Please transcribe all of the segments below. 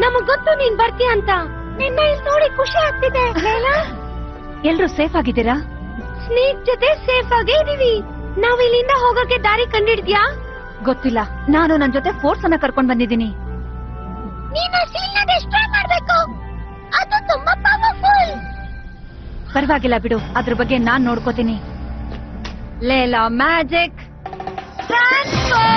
ನಮಗ್ ಗೊತ್ತು ನೀನ್ ಬರ್ತೀಯ ಅಂತ. ನಿನ್ನ ಇಲ್ಲಿ ನೋಡಿ ಖುಷಿ ಆಗ್ತಿದೆ. ಎಲ್ರು ಸೇಫ್ ಆಗಿದ್ದೀರಾ? ಸ್ನೇಕ್ ಜೊತೆ ಸೇಫ್ ಆಗೇ ಇದೀವಿ. ನಾವ್ ಇಲ್ಲಿಂದ ಹೋಗಕ್ಕೆ ದಾರಿ ಕಂಡಿಡ್ದ್ಯಾ? ಗೊತ್ತಿಲ್ಲ. ನಾನು ನನ್ ಜೊತೆ ಫೋರ್ಸ್ ಅನ್ನ ಕರ್ಕೊಂಡ್ ಬಂದಿದ್ದೀನಿ. ನೀನು ಸೀಲ್ನ ಡಿಸ್ಟ್ರಾಯ್ ಮಾಡ್ಬೇಕು. ಅದು ತುಂಬಾ ಪವರ್ಫುಲ್. ಪರವಾಗಿಲ್ಲ ಬಿಡು, ಅದ್ರ ಬಗ್ಗೆ ನಾನ್ ನೋಡ್ಕೋತೀನಿ. Laila magic transfer.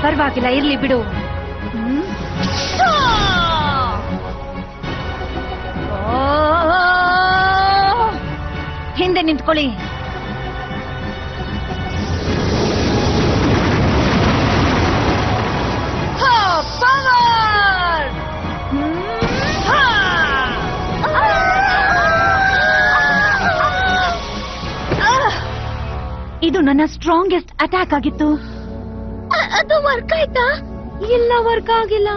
ಪರವಾಗಿಲ್ಲ, ಇರ್ಲಿ ಬಿಡು. ಹಿಂದೆ ನಿಂತ್ಕೊಳ್ಳಿ. ಇದು ನನ್ನ ಸ್ಟ್ರಾಂಗೆಸ್ಟ್ ಅಟ್ಯಾಕ್ ಆಗಿತ್ತು. ಅದು ವರ್ಕ್ ಆಯ್ತಾ? ಇಲ್ಲ, ವರ್ಕ್ ಆಗಿಲ್ಲ.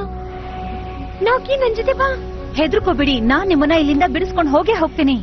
ನಾಕಿ ನನ್ ಜೊತೆ ಬಾ. ಹೆದರ್ಕೋಬಿಡಿ, ನಾನ್ ನಿಮ್ಮನ್ನ ಇಲ್ಲಿಂದ ಬಿಡಿಸ್ಕೊಂಡು ಹೋಗೇ ಹೋಗ್ತೀನಿ.